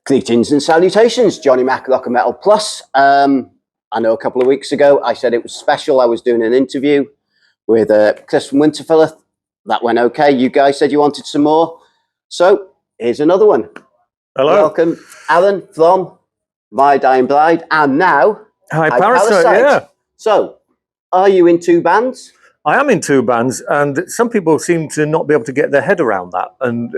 Greetings and salutations, Johnny Mac, Rock and Metal Plus. I know a couple of weeks ago I said it was special. I was doing an interview with Chris from Winterfella. That went okay. You guys said you wanted some more. So here's another one. Hello. Welcome, Alan from My Dying Bride, and now High Parasite. Yeah. So, are you in two bands? I am in two bands, and some people seem to not be able to get their head around that and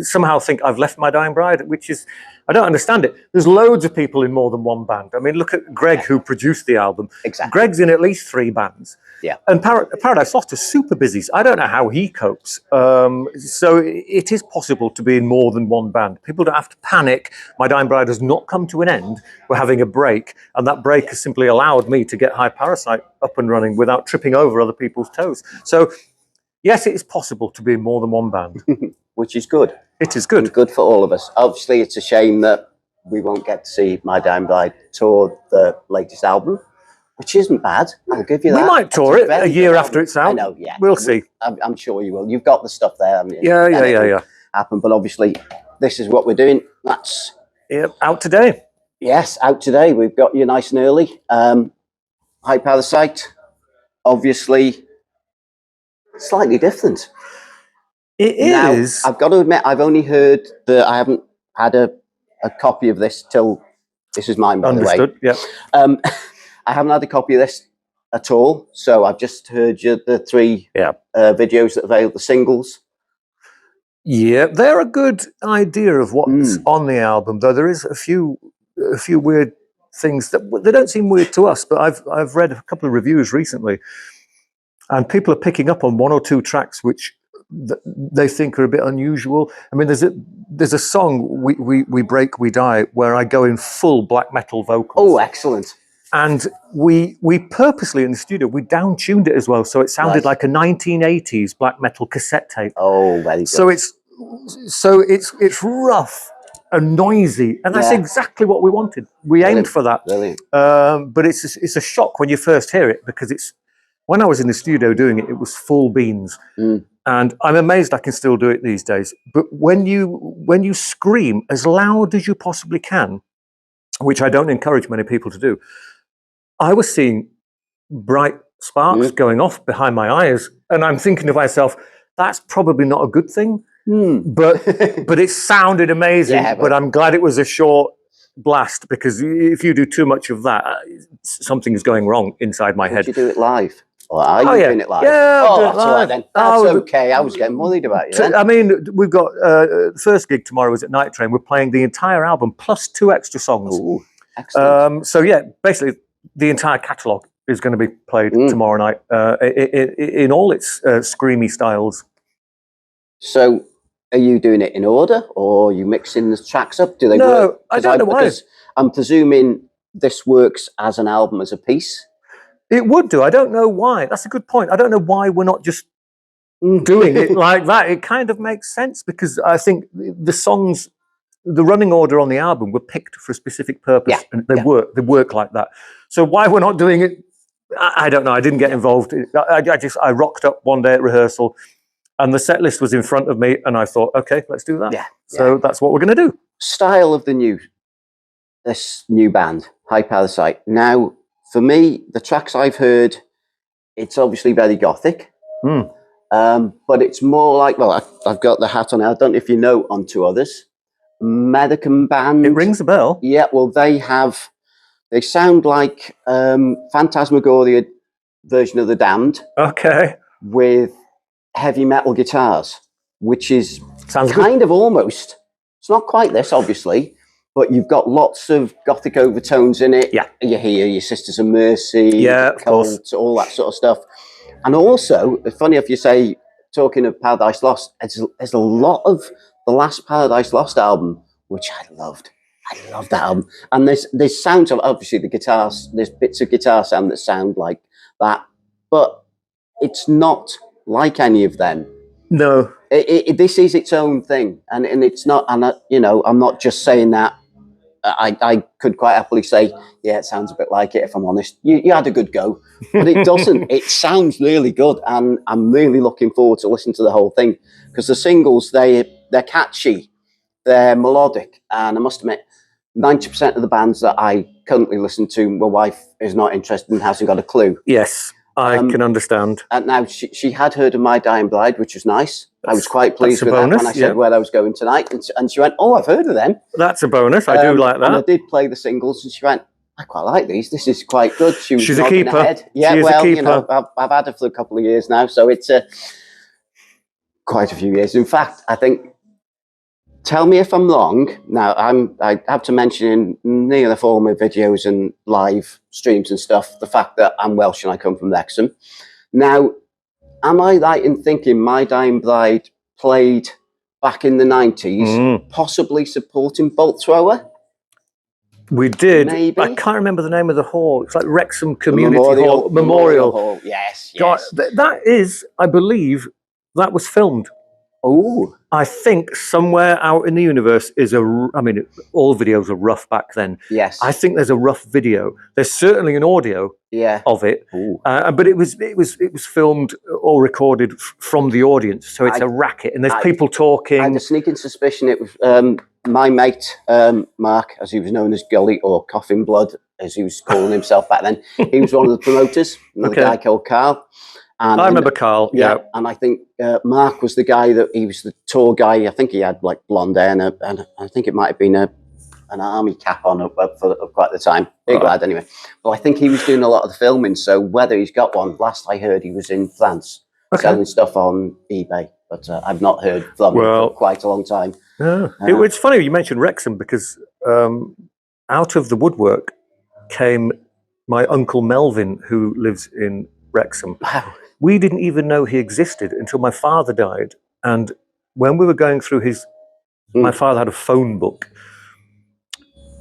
somehow think I've left My Dying Bride, which is, I don't understand it. There's loads of people in more than one band. I mean, look at Greg, who produced the album. Exactly. Greg's in at least 3 bands. Yeah. And Paradise Lost are super busy. I don't know how he copes. So it is possible to be in more than one band. People don't have to panic. My Dying Bride has not come to an end. We're having a break, and that break has simply allowed me to get High Parasite up and running without tripping over other people's toes. So, yes, it is possible to be in more than one band. Which is good. It is good. Good for all of us. Obviously, it's a shame that we won't get to see My Dying Bride tour the latest album, which isn't bad. I'll give you that. We might tour it a year after it's out. I know, yeah. We'll see. I'm sure you will. You've got the stuff there, haven't you? Yeah. Happen, but obviously, this is what we're doing. That's out today. Yes, out today. We've got you nice and early. High Parasite, obviously, slightly different. It is. Now, I've got to admit, I've only heard that I haven't had a copy of this till this is mine, by Understood, the way. Yeah. I haven't had a copy of this at all, so I've just heard you the 3 videos that availed, the singles. Yeah, they're a good idea of what's on the album, though there is a few weird things that they don't seem weird to us. But I've read a couple of reviews recently, and people are picking up on 1 or 2 tracks which they think are a bit unusual. I mean, there's a song we Break We Die where I go in full black metal vocals. Oh, excellent! And we purposely in the studio we down-tuned it as well, so it sounded like a 1980s black metal cassette tape. Oh, very good. So it's rough and noisy, and that's exactly what we wanted. We aimed for that. Brilliant. But it's a shock when you first hear it, because when I was in the studio doing it, it was full beans. And I'm amazed I can still do it these days. But when you scream as loud as you possibly can, which I don't encourage many people to do, I was seeing bright sparks going off behind my eyes, and I'm thinking to myself, that's probably not a good thing. But it sounded amazing. Yeah, but I'm glad it was a short blast, because if you do too much of that, something is going wrong inside my head. Did you do it live? Or are you doing it live? Yeah, that's all right then. That's okay. I was getting worried about you then. I mean, we've got the first gig tomorrow is at Night Train. We're playing the entire album plus 2 extra songs. Ooh, excellent. So yeah, basically the entire catalogue is going to be played tomorrow night in all its screamy styles. So are you doing it in order, or are you mixing the tracks up? Do they work? No, I don't know why. Because I'm presuming this works as an album, as a piece. It would do. I don't know why. That's a good point. I don't know why we're not just doing it like that. It kind of makes sense, because I think the songs, the running order on the album were picked for a specific purpose, and they work like that. So why we're not doing it, I don't know. I didn't get involved. I rocked up one day at rehearsal, and the set list was in front of me, and I thought, okay, let's do that. Yeah. So that's what we're going to do. Style of this new band, High Parasite. Now, for me, the tracks I've heard, it's obviously very gothic, but it's more like, well, I've got the hat on. I don't know if you know on 2 others. American band. It rings a bell. Yeah, well, they sound like Phantasmagoria version of The Damned. Okay. With heavy metal guitars, which is sounds kind of almost, it's not quite this, obviously, but you've got lots of gothic overtones in it. Yeah. You hear your Sisters of Mercy, Cult, all that sort of stuff. And also, it's funny if you say, talking of Paradise Lost, there's a lot of the last Paradise Lost album, which I loved. I love that album. And there's sounds of, obviously, the guitars, there's bits of guitar sound that sound like that, but it's not like any of them. No. This is its own thing. And it's not, and I'm not just saying that. I could quite happily say, yeah, it sounds a bit like it, if I'm honest. You had a good go, but it doesn't. It sounds really good, and I'm really looking forward to listening to the whole thing, because the singles, they're catchy, they're melodic, and I must admit, 90% of the bands that I currently listen to, my wife is not interested and hasn't got a clue. Yes, I can understand. And now she had heard of My Dying Bride, which was nice. I was quite pleased with that when I said where I was going tonight. And she went, "Oh, I've heard of them." That's a bonus. I do like that. And I did play the singles, and she went, "I quite like these. This is quite good." She's a keeper. Ahead. Yeah, well, you know, I've had her for a couple of years now, so it's quite a few years. In fact, I think, tell me if I'm wrong. Now, I have to mention in nearly all my videos and live streams and stuff, the fact that I'm Welsh and I come from Wrexham. Now, am I right in thinking My Dying Bride played back in the 90s, possibly supporting Bolt Thrower? We did. Maybe. I can't remember the name of the hall. It's like Wrexham Community Hall. Memorial Hall. Yes, yes. God, that is, I believe, that was filmed. Oh. I think somewhere out in the universe is I mean, all videos are rough back then. Yes. I think there's a rough video. There's certainly an audio of it. But it was filmed or recorded from the audience. So it's a racket and there's people talking. I had a sneaking suspicion it was my mate, Mark, as he was known as Gully, or Coffin Blood, as he was calling himself back then. He was one of the promoters, another guy called Carl. And I remember Carl, yeah. And I think Mark was the guy he was the tour guy. I think he had like blonde hair, and I think it might have been an army cap on for quite the time. Big lad, anyway. But I think he was doing a lot of the filming, so whether he's got one, last I heard he was in France selling stuff on eBay. But I've not heard from him for quite a long time. Yeah. It's funny you mentioned Wrexham because out of the woodwork came my uncle Melvin, who lives in Wrexham. Wow. We didn't even know he existed until my father died. And when we were going through my father had a phone book,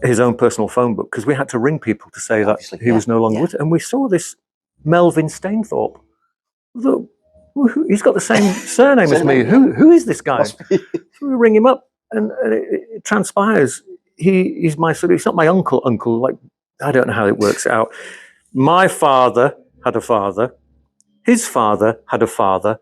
his own personal phone book, because we had to ring people to say that he was no longer with us. And we saw this Melvin Stainthorpe. He's got the same surname as me. Who is this guy? So we ring him up, and it transpires he's my sort of, he's not my uncle, like, I don't know how it works out. My father had a father, his father had a father,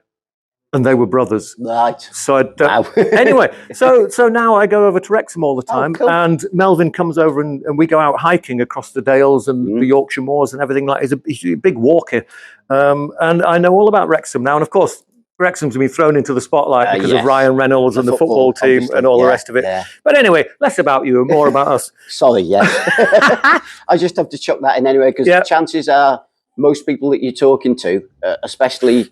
and they were brothers. Right. So I don't, anyway, so now I go over to Wrexham all the time, and Melvin comes over and we go out hiking across the Dales and the Yorkshire Moors and everything like that. He's a big walker. And I know all about Wrexham now. And of course, Wrexham's been thrown into the spotlight because of Ryan Reynolds and the football team and all the rest of it. Yeah. But anyway, less about you and more about us. Sorry, yes. I just have to chuck that in anyway, because chances are most people that you're talking to, especially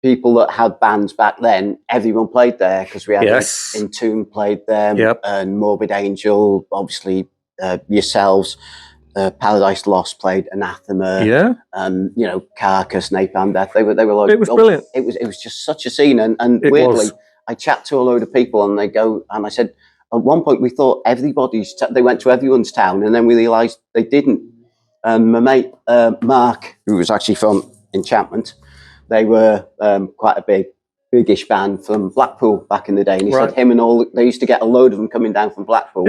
people that had bands back then, everyone played there, because we had Entomb played there, and Morbid Angel, obviously yourselves, Paradise Lost played Anathema, you know, Carcass, Napalm Death. They were like, it was brilliant. It was just such a scene, and weirdly, I chat to a load of people, and they go, and I said, at one point we thought they went to everyone's town, and then we realised they didn't. And my mate Mark, who was actually from Enchantment, they were quite a bigish band from Blackpool back in the day, and he said him and they used to get a load of them coming down from Blackpool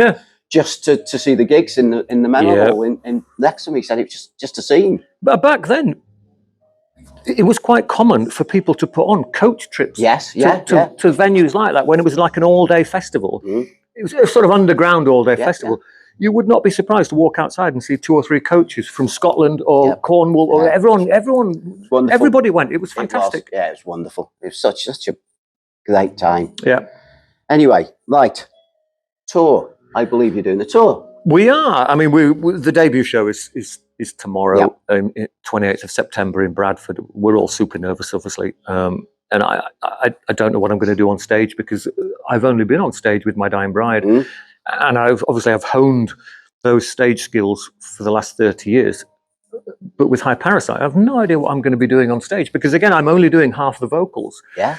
just to see the gigs in the Memo Hall in Wrexham. He said it was just a scene. But back then, it was quite common for people to put on coach trips to venues like that when it was like an all-day festival. It was a sort of underground all-day festival. You would not be surprised to walk outside and see 2 or 3 coaches from Scotland or Cornwall or everybody went. It was fantastic. It was wonderful. It was such a great time. Yeah. Anyway, right. Tour. I believe you're doing the tour. We are. I mean, the debut show is tomorrow, 28th of September in Bradford. We're all super nervous, obviously. And I don't know what I'm going to do on stage, because I've only been on stage with My Dying Bride. And I've honed those stage skills for the last 30 years. But with High Parasite, I have no idea what I'm going to be doing on stage, because again, I'm only doing half the vocals. Yeah.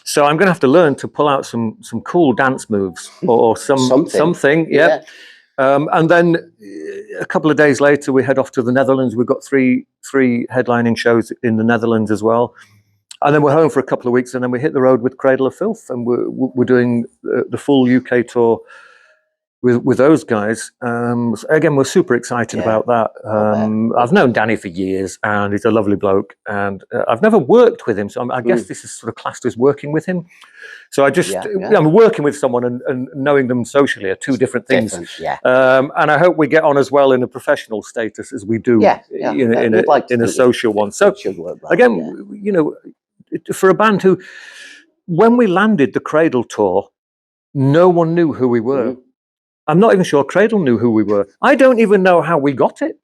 So I'm going to have to learn to pull out some cool dance moves or something. Yeah. And then a couple of days later, we head off to the Netherlands. We've got three headlining shows in the Netherlands as well. And then we're home for a couple of weeks, and then we hit the road with Cradle of Filth, and we're doing the full UK tour with those guys. So again, we're super excited about that. I've known Danny for years, and he's a lovely bloke. And I've never worked with him, so I guess this is sort of classed as working with him. So I just, I'm working with someone and knowing them socially are two different things. And I hope we get on as well in a professional status as we do in a social one. So again, you know, for a band who, when we landed the Cradle tour, no one knew who we were. I'm not even sure Cradle knew who we were. I don't even know how we got it.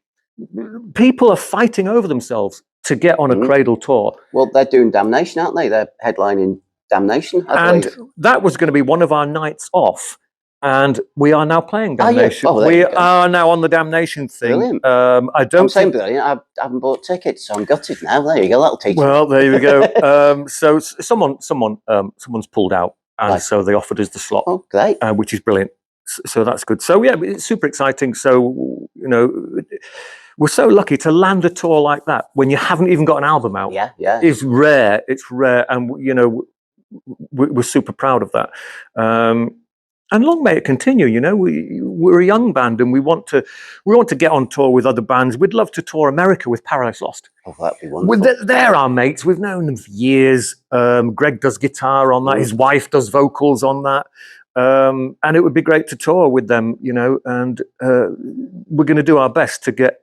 People are fighting over themselves to get on a Cradle tour. Well, they're doing Damnation, aren't they? They're headlining Damnation, I believe. That was going to be one of our nights off, and we are now playing Damnation. We are now on the Damnation thing. Brilliant. I don't. I'm saying brilliant. I haven't bought tickets, so I'm gutted now. There you go. That'll teach. Well, there you go. So someone's pulled out, and so they offered us the slot. Oh, great! Which is brilliant. So that's good. So yeah, it's super exciting. So, you know, we're so lucky to land a tour like that when you haven't even got an album out. It's rare. It's rare, and you know, we're super proud of that. And long may it continue. You know, we're a young band, and we want to get on tour with other bands. We'd love to tour America with Paradise Lost. Oh, that'd be wonderful. They're our mates. We've known them for years. Greg does guitar on that. His wife does vocals on that. And it would be great to tour with them, you know, and we're going to do our best to get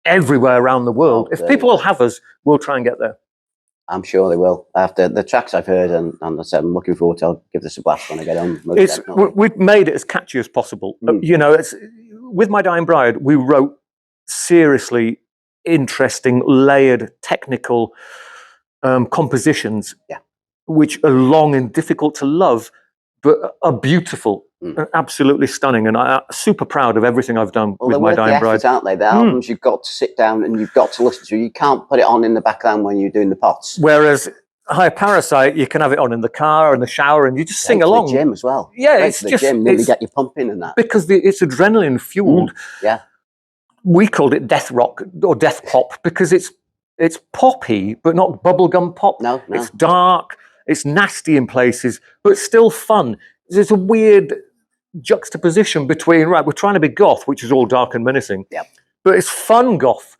everywhere around the world. If people will have us, we'll try and get there. I'm sure they will. After the tracks I've heard, and I said I'm looking forward to, I'll give this a blast when I get on. We've made it as catchy as possible. You know, with My Dying Bride, we wrote seriously interesting, layered, technical compositions, which are long and difficult to love, but are beautiful and absolutely stunning. And I'm super proud of everything I've done with My Dying Bride. Aren't they? The albums you've got to sit down and you've got to listen to. You can't put it on in the background when you're doing the pots. Whereas High Parasite, you can have it on in the car or in the shower, and you just sing along. The gym as well. Yeah, it's the just gym, really get you pumping and that. Because it's adrenaline fueled. We called it death rock or death pop because it's poppy, but not bubblegum pop. No. It's dark. It's nasty in places, but still fun. There's a weird juxtaposition between, we're trying to be goth, which is all dark and menacing, but it's fun goth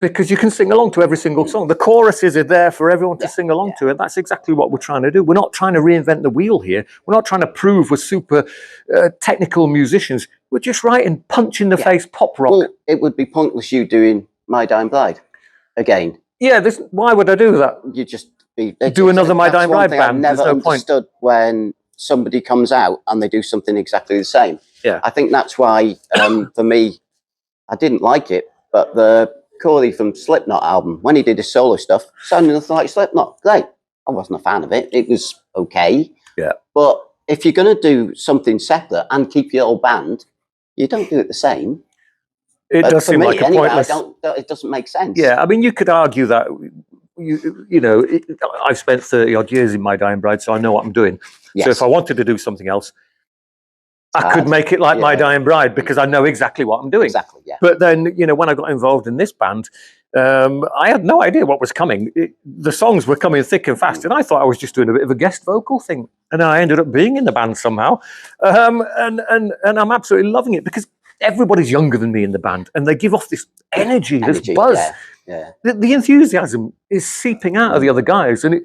because you can sing along to every single song. The choruses are there for everyone to sing along to, and that's exactly what we're trying to do. We're not trying to reinvent the wheel here. We're not trying to prove we're super technical musicians. We're just writing punch-in-the-face pop rock. Well, it would be pointless you doing My Dying Bride again. Yeah, why would I do that? You just do another My Dying Bride band. I've never understood when somebody comes out and they do something exactly the same. I think that's why, for me, I didn't like it, but the Corey from Slipknot album, when he did his solo stuff, sounded nothing like Slipknot. Great. I wasn't a fan of it. It was okay. But if you're going to do something separate and keep your old band, you don't do it the same. It does seem like a pointless. It doesn't make sense. Yeah, I mean, you could argue that, you know, I've spent 30 odd years in My Dying Bride, so I know what I'm doing. So if I wanted to do something else, I could make it like My Dying Bride because I know exactly what I'm doing. Exactly, But then, you know, when I got involved in this band, I had no idea what was coming. The songs were coming thick and fast, and I thought I was just doing a bit of a guest vocal thing. And I ended up being in the band somehow. And I'm absolutely loving it because everybody's younger than me in the band, and they give off this energy, this buzz. The enthusiasm is seeping out of the other guys, and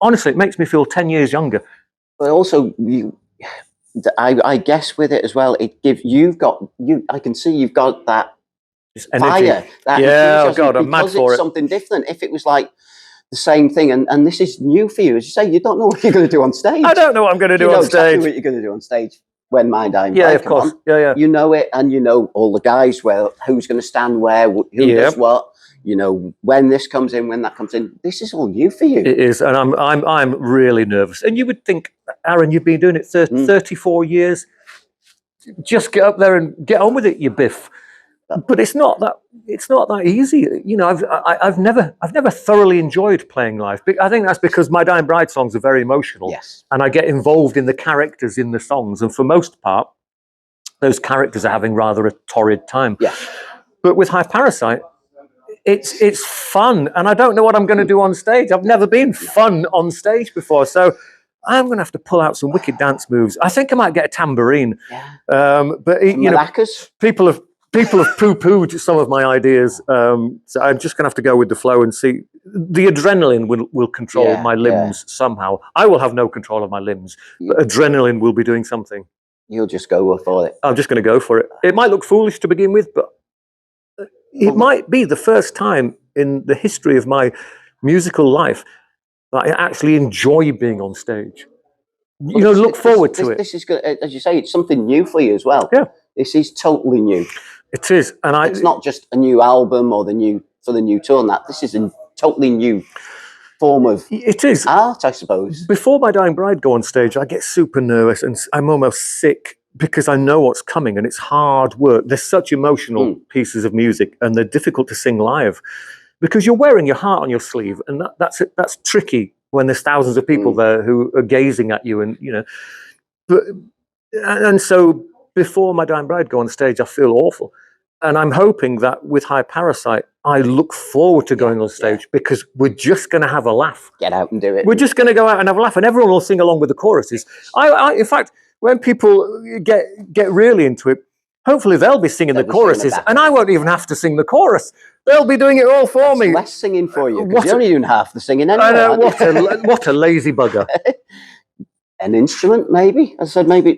honestly, it makes me feel 10 years younger. But also, I guess with it as well, it gives I can see you've got that fire, that enthusiasm, I'm mad for it. Something different. If it was like the same thing, and this is new for you, as you say, you don't know what you're going to do on stage. I don't know what I'm going to do on stage. Exactly what you're going to do on stage when My Dying Bride of course. You know it, and you know all the guys, who's going to stand where, who does what. You know, when this comes in, when that comes in, this is all new for you. It is, and I'm really nervous. And you would think, Aaron, you've been doing it 34 years. Just get up there and get on with it, you biff. But it's not that easy. You know, I've never thoroughly enjoyed playing live. I think that's because My Dying Bride songs are very emotional. And I get involved in the characters in the songs, and for most part, those characters are having rather a torrid time. But with High Parasite, it's fun, and I don't know what I'm going to do on stage. I've never been fun on stage before, so I'm going to have to pull out some wicked dance moves. I think I might get a tambourine. Yeah. But Maracas? People have poo-pooed some of my ideas. So I'm just going to have to go with the flow and see. The adrenaline will control my limbs somehow. I will have no control of my limbs, but adrenaline will be doing something. You'll just go for it. I'm just going to go for it. It might look foolish to begin with, but it might be the first time in the history of my musical life that I actually enjoy being on stage. Look forward to it. This is good. As you say, it's something new for you as well. Yeah. This is totally new. It is. And it's not just a new album or the new tour and that. This is a totally new form of art, I suppose. Before My Dying Bride go on stage, I get super nervous and I'm almost sick because I know what's coming and it's hard work. They're such emotional pieces of music and they're difficult to sing live because you're wearing your heart on your sleeve, and that's tricky when there's thousands of people there who are gazing at you, and and so before My Dying Bride go on stage, I feel awful. And I'm hoping that with High Parasite, I look forward to going on stage because we're just going to have a laugh. Get out and do it. We're just going to go out and have a laugh, and everyone will sing along with the choruses. In fact, when people get really into it, hopefully they'll be singing the choruses, and I won't even have to sing the chorus. They'll be doing it all for me. Less singing for you, because you're only doing half the singing anyway. I know, what a lazy bugger. An instrument, maybe? I said maybe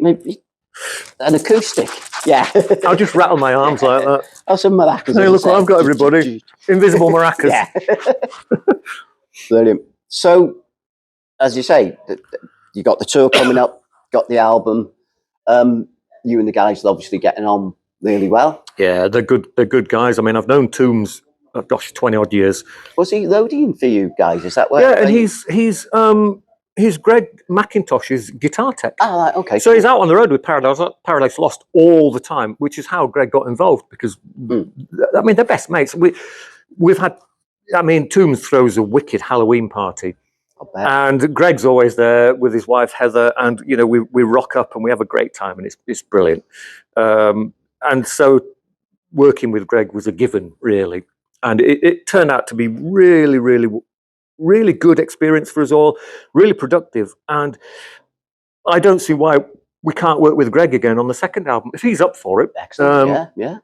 an acoustic. Yeah. I'll just rattle my arms like that. Oh, some maracas. Hey, look what I've got, everybody. Invisible maracas. Yeah. Brilliant. So, as you say, you got the tour coming up, got the album. You and the guys are obviously getting on really well. Yeah, they're good guys. I mean, I've known Toombs, 20 odd years. Was he loading for you guys? Is that where? Yeah, and he's Greg McIntosh's guitar tech. Oh, right, okay. So he's out on the road with Paradise Lost all the time, which is how Greg got involved because, I mean, they're best mates. We've had, I mean, Toombs throws a wicked Halloween party. And Greg's always there with his wife, Heather, and, we rock up and we have a great time and it's brilliant. And so working with Greg was a given, really. And it turned out to be really, really, really good experience for us all, really productive. And I don't see why we can't work with Greg again on the second album if he's up for it. Excellent. Yeah.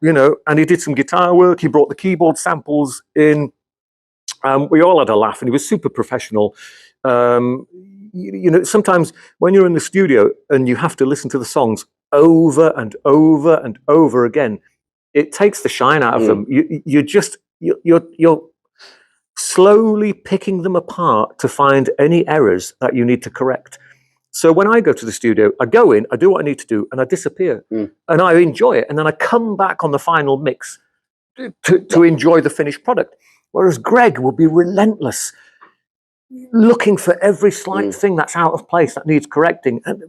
And he did some guitar work. He brought the keyboard samples in. We all had a laugh, and he was super professional. Sometimes when you're in the studio and you have to listen to the songs over and over and over again, it takes the shine out of them. You're slowly picking them apart to find any errors that you need to correct. So when I go to the studio, I go in, I do what I need to do, and I disappear. And I enjoy it. And then I come back on the final mix to enjoy the finished product. Whereas Greg will be relentless, looking for every slight thing that's out of place, that needs correcting. And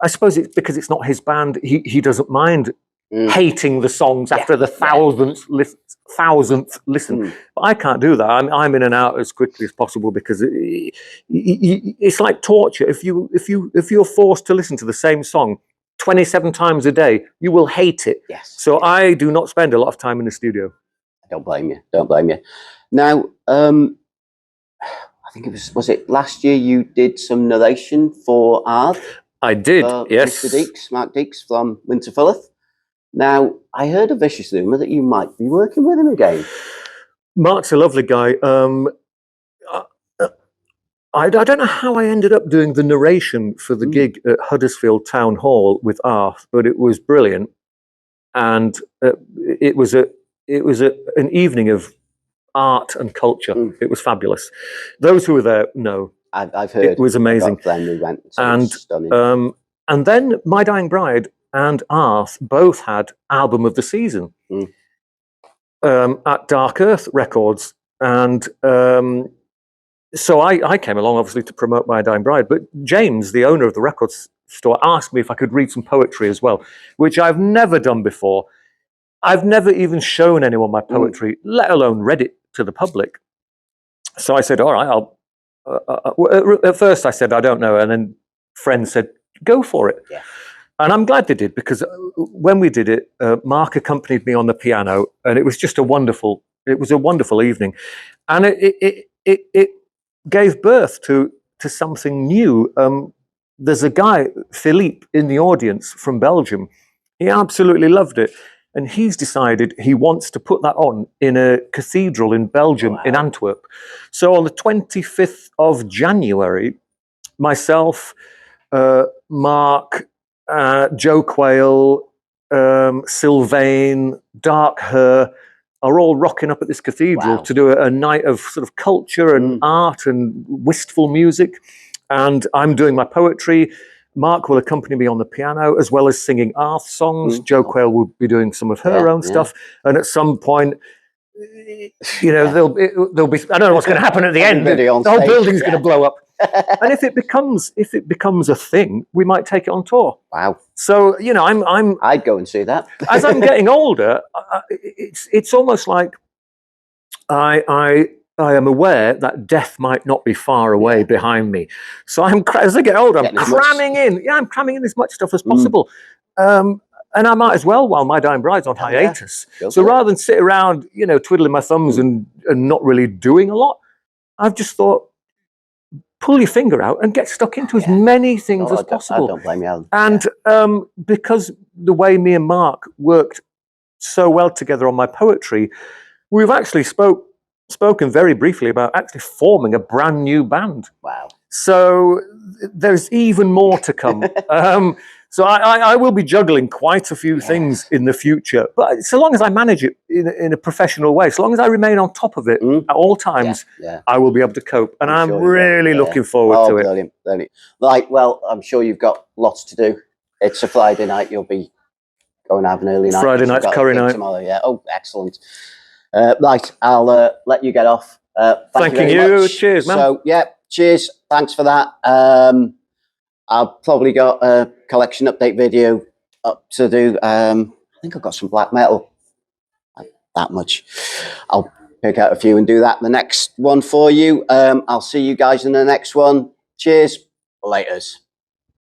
I suppose it's because it's not his band. He doesn't mind hating the songs after the thousandth listen. But I can't do that. I'm in and out as quickly as possible because it's like torture. If you're forced to listen to the same song 27 times a day, you will hate it. Yes. So I do not spend a lot of time in the studio. Don't blame you. Now, I think was it last year you did some narration for Ard? I did, yes. Mr. Deeks, Mark Deeks from Winterfilleth. Now, I heard a vicious rumour that you might be working with him again. Mark's a lovely guy. I don't know how I ended up doing the narration for the gig at Huddersfield Town Hall with Arth, but it was brilliant. And it was an evening of art and culture. It was fabulous. Those who were there know. I've heard. It was amazing. We went, so and it was stunning. And then My Dying Bride and Arth both had Album of the Season at Dark Earth Records. And so I came along, obviously, to promote My Dying Bride. But James, the owner of the records store, asked me if I could read some poetry as well, which I've never done before. I've never even shown anyone my poetry, let alone read it to the public. So I said, all right, I'll... at first I said, I don't know. And then friends said, go for it. Yeah. And I'm glad they did, because when we did it, Mark accompanied me on the piano, and it was just a wonderful evening. And it gave birth to something new. there's a guy, Philippe, in the audience from Belgium. He absolutely loved it. And he's decided he wants to put that on in a cathedral in Belgium, in Antwerp. So on the 25th of January, myself, Mark, Joe Quayle, Sylvain, Dark Her are all rocking up at this cathedral to do a night of sort of culture and art and wistful music. And I'm doing my poetry. Mark will accompany me on the piano, as well as singing Arth songs. Joe Quayle will be doing some of her own stuff. And at some point, you know, there'll be I don't know what's going to happen at the end. The whole building's going to blow up. And if it becomes a thing, we might take it on tour. Wow! So you know, I'd go and see that. As I'm getting older, it's almost like I am aware that death might not be far away behind me. So as I get older, I'm cramming in. Yeah, I'm cramming in as much stuff as possible. And I might as well while My Dying Bride's on hiatus. So rather than sit around, you know, twiddling my thumbs and not really doing a lot, I've just thought, pull your finger out and get stuck into as many things as possible. I don't blame you. And because the way me and Mark worked so well together on my poetry, we've actually spoken very briefly about actually forming a brand new band. Wow. So there's even more to come. So I will be juggling quite a few things in the future, but so long as I manage it in a professional way, so long as I remain on top of it at all times, I will be able to cope. And I'm really looking forward to it. Brilliant, brilliant. Right, well, I'm sure you've got lots to do. It's a Friday night. You'll be going to have an early night. Friday night's curry night. Tomorrow, yeah. Oh, excellent. Right, I'll let you get off. Thanking you. Cheers, man. So, yeah, cheers. Thanks for that. I've probably got a collection update video up to do. I think I've got some black metal. That much. I'll pick out a few and do that in the next one for you. I'll see you guys in the next one. Cheers. Laters.